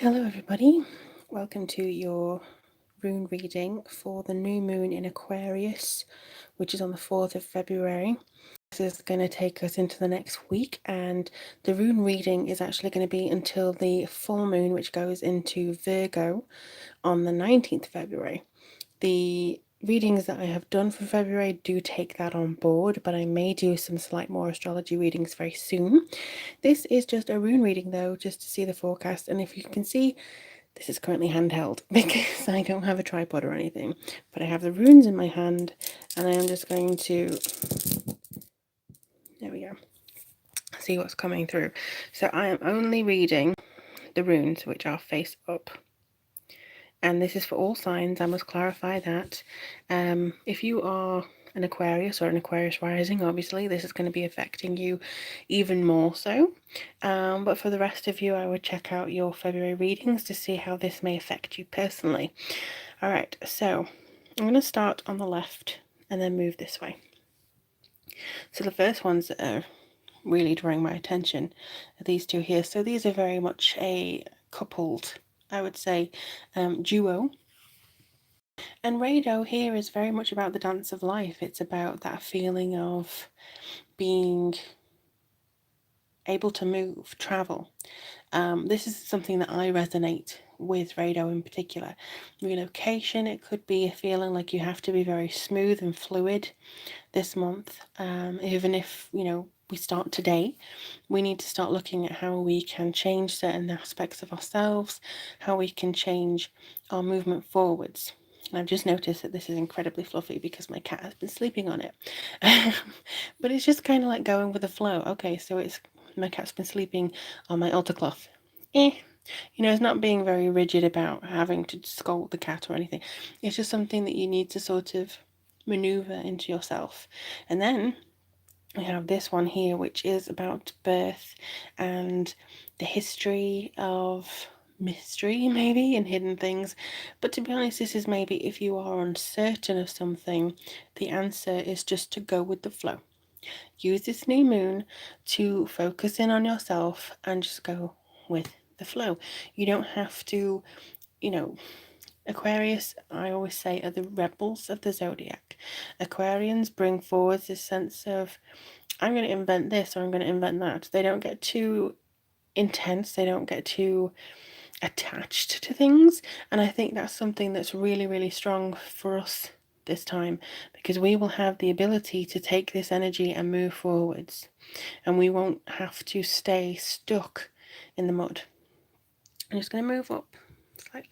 Hello everybody, welcome to your rune reading for the new moon in Aquarius, which is on the 4th of February. This is going to take us into the next week, and the rune reading is actually going to be until the full moon, which goes into Virgo on the 19th of February. The readings that I have done for February do take that on board, but I may do some slight more astrology readings very soon. This is just a rune reading though, just to see the forecast, and if you can see, this is currently handheld because I don't have a tripod or anything, but I have the runes in my hand, and I am just going to, there we go, see what's coming through. So I am only reading the runes which are face up, and this is for all signs. I must clarify that if you are an Aquarius or an Aquarius rising, obviously this is going to be affecting you even more so, but for the rest of you, I would check out your February readings to see how this may affect you personally. All right, so I'm going to start on the left and then move this way. So the first ones that are really drawing my attention are these two here. So these are very much a coupled, I would say, duo. And Rado here is very much about the dance of life. It's about that feeling of being able to move, travel. This is something that I resonate with Rado in particular. Relocation, it could be a feeling like you have to be very smooth and fluid this month. Even if, we start today, we need to start looking at how we can change certain aspects of ourselves, how we can change our movement forwards. I've just noticed that this is incredibly fluffy because my cat has been sleeping on it. But it's just kind of like going with the flow. Okay, so my cat's been sleeping on my altar cloth. It's not being very rigid about having to scold the cat or anything. It's just something that you need to sort of maneuver into yourself. And then we have this one here, which is about birth and the history of mystery, maybe, and hidden things. But to be honest, this is maybe if you are uncertain of something, the answer is just to go with the flow. Use this new moon to focus in on yourself and just go with the flow. You don't have to, Aquarius, I always say, are the rebels of the zodiac. Aquarians bring forward this sense of, I'm going to invent this or I'm going to invent that. They don't get too intense, they don't get too attached to things. And I think that's something that's really, really strong for us this time, because we will have the ability to take this energy and move forwards, and we won't have to stay stuck in the mud. I'm just going to move up slightly.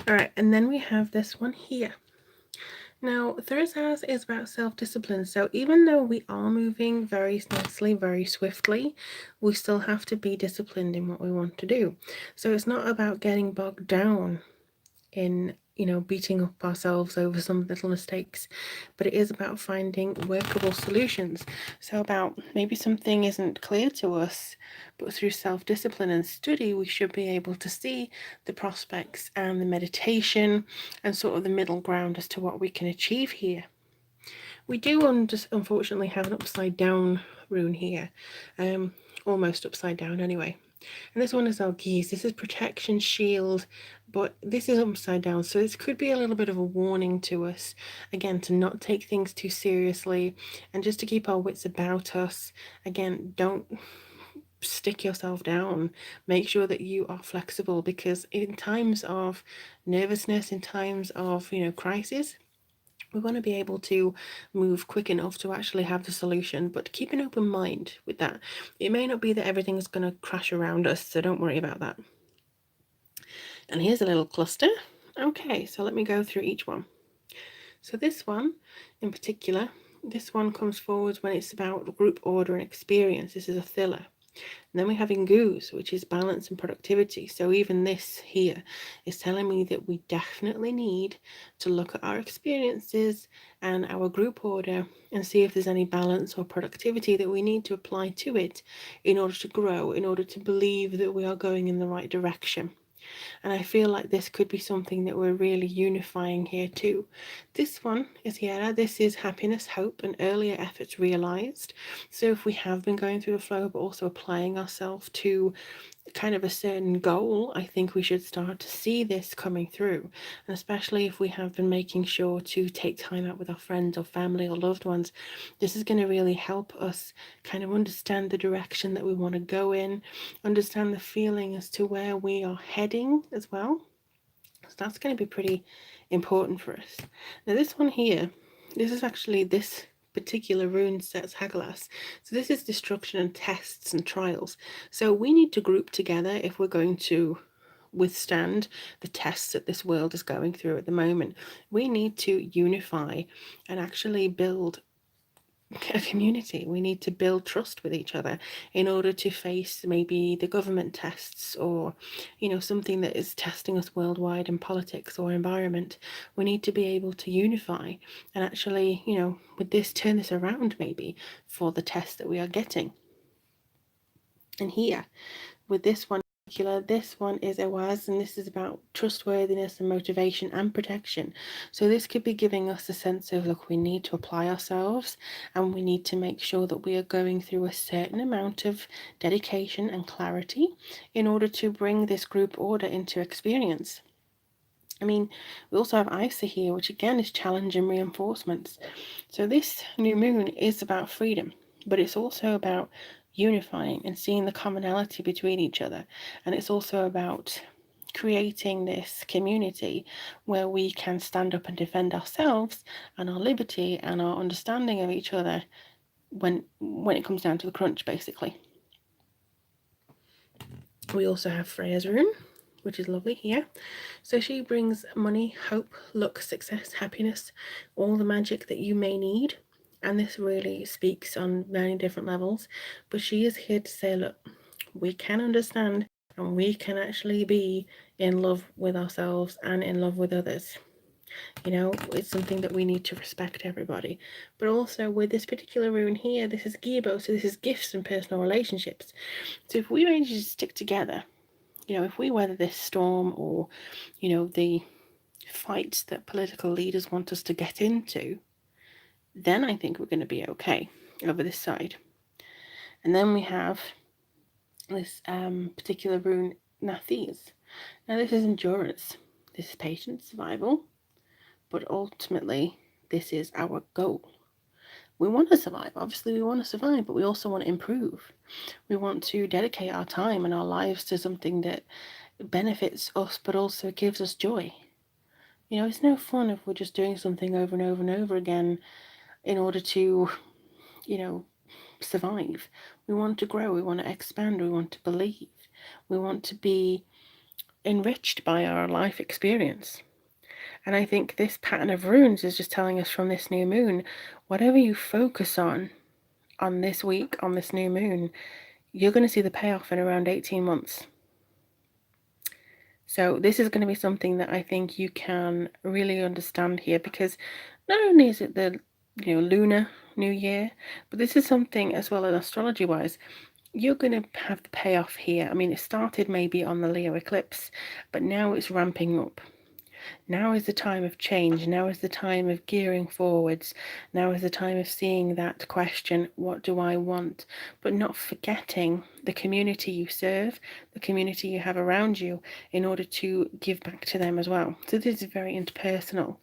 All right, and then we have this one here. Now, third house is about self-discipline. So even though we are moving very nicely, very swiftly, we still have to be disciplined in what we want to do. So it's not about getting bogged down in, beating up ourselves over some little mistakes, but it is about finding workable solutions. So about maybe something isn't clear to us, but through self-discipline and study, we should be able to see the prospects and the meditation and sort of the middle ground as to what we can achieve here. We do unfortunately have an upside down rune here, almost upside down anyway. And this one is our geese. This is protection, shield, but this is upside down. So this could be a little bit of a warning to us, again, to not take things too seriously and just to keep our wits about us. Again, don't stick yourself down. Make sure that you are flexible, because in times of nervousness, in times of, crisis, we want to be able to move quick enough to actually have the solution, but keep an open mind with that. It may not be that everything is going to crash around us, so don't worry about that. And here's a little cluster. Okay, so let me go through each one. So this one in particular, this one comes forward when it's about group order and experience. This is a filler. And then we have Ingoos, which is balance and productivity. So even this here is telling me that we definitely need to look at our experiences and our group order and see if there's any balance or productivity that we need to apply to it in order to grow, in order to believe that we are going in the right direction. And I feel like this could be something that we're really unifying here too. This one is here. This is happiness, hope, and earlier efforts realized. So if we have been going through the flow, but also applying ourselves to kind of a certain goal, I think we should start to see this coming through. And especially if we have been making sure to take time out with our friends or family or loved ones, this is going to really help us kind of understand the direction that we want to go in, understand the feeling as to where we are heading as well. So that's going to be pretty important for us. Now this one here, this is actually this particular rune set's Hagelas. So this is destruction and tests and trials. So we need to group together if we're going to withstand the tests that this world is going through at the moment. We need to unify and actually build a community. We need to build trust with each other in order to face maybe the government tests, or something that is testing us worldwide in politics or environment. We need to be able to unify and actually with this turn this around maybe for the test that we are getting. And here with this one is a was, and this is about trustworthiness and motivation and protection. So this could be giving us a sense of, look, we need to apply ourselves and we need to make sure that we are going through a certain amount of dedication and clarity in order to bring this group order into experience. I mean, we also have Isa here, which again is challenge and reinforcements. So this new moon is about freedom, but it's also about unifying and seeing the commonality between each other. And it's also about creating this community where we can stand up and defend ourselves and our liberty and our understanding of each other when it comes down to the crunch, basically. We also have Freya's rune, which is lovely here. So she brings money, hope, luck, success, happiness, all the magic that you may need. And this really speaks on many different levels. But she is here to say, look, we can understand and we can actually be in love with ourselves and in love with others. It's something that we need to respect everybody. But also with this particular rune here, this is Gibo, so this is gifts and personal relationships. So if we manage to stick together, if we weather this storm, or the fights that political leaders want us to get into, then I think we're going to be okay over this side. And then we have this particular rune, Nathes. Now this is endurance, this is patience, survival, but ultimately this is our goal. We want to survive, obviously we want to survive, but we also want to improve. We want to dedicate our time and our lives to something that benefits us but also gives us joy. It's no fun if we're just doing something over and over and over again in order to survive. We want to grow, we want to expand, we want to believe, we want to be enriched by our life experience. And I think this pattern of runes is just telling us from this new moon, whatever you focus on this week, on this new moon, you're going to see the payoff in around 18 months. So this is going to be something that I think you can really understand here, because not only is it the lunar new year, but this is something as well as astrology wise, you're going to have the payoff here. I mean, it started maybe on the Leo eclipse, but now it's ramping up. Now is the time of change. Now is the time of gearing forwards. Now is the time of seeing that question, what do I want? But not forgetting the community you serve, the community you have around you, in order to give back to them as well. So this is very interpersonal.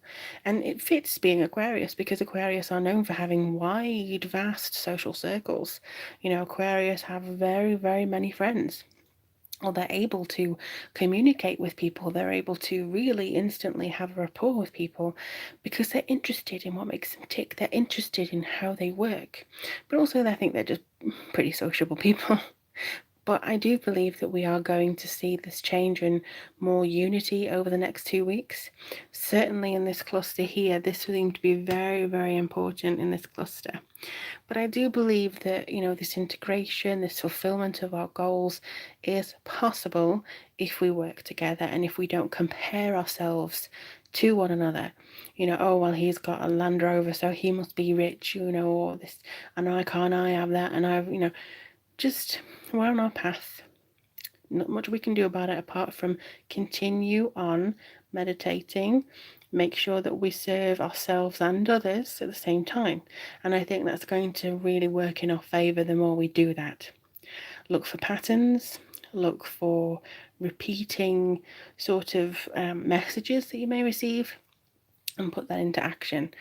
And it fits being Aquarius, because Aquarius are known for having wide, vast social circles. Aquarius have very, very many friends. Or they're able to communicate with people, they're able to really instantly have a rapport with people because they're interested in what makes them tick, they're interested in how they work, but also I think they're just pretty sociable people. But I do believe that we are going to see this change in more unity over the next 2 weeks. Certainly in this cluster here, this seems to be very, very important in this cluster. But I do believe that, this integration, this fulfillment of our goals is possible if we work together and if we don't compare ourselves to one another. Oh, well, he's got a Land Rover, so he must be rich, or this, and I have that, and I've, just we're on our path. Not much we can do about it apart from continue on meditating, make sure that we serve ourselves and others at the same time. And I think that's going to really work in our favor the more we do that. Look for patterns, look for repeating sort of messages that you may receive, and put that into action.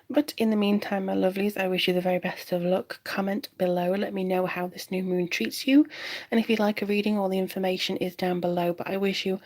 But in the meantime, my lovelies, I wish you the very best of luck. Comment below, let me know how this new moon treats you, and if you'd like a reading, all the information is down below. But I wish you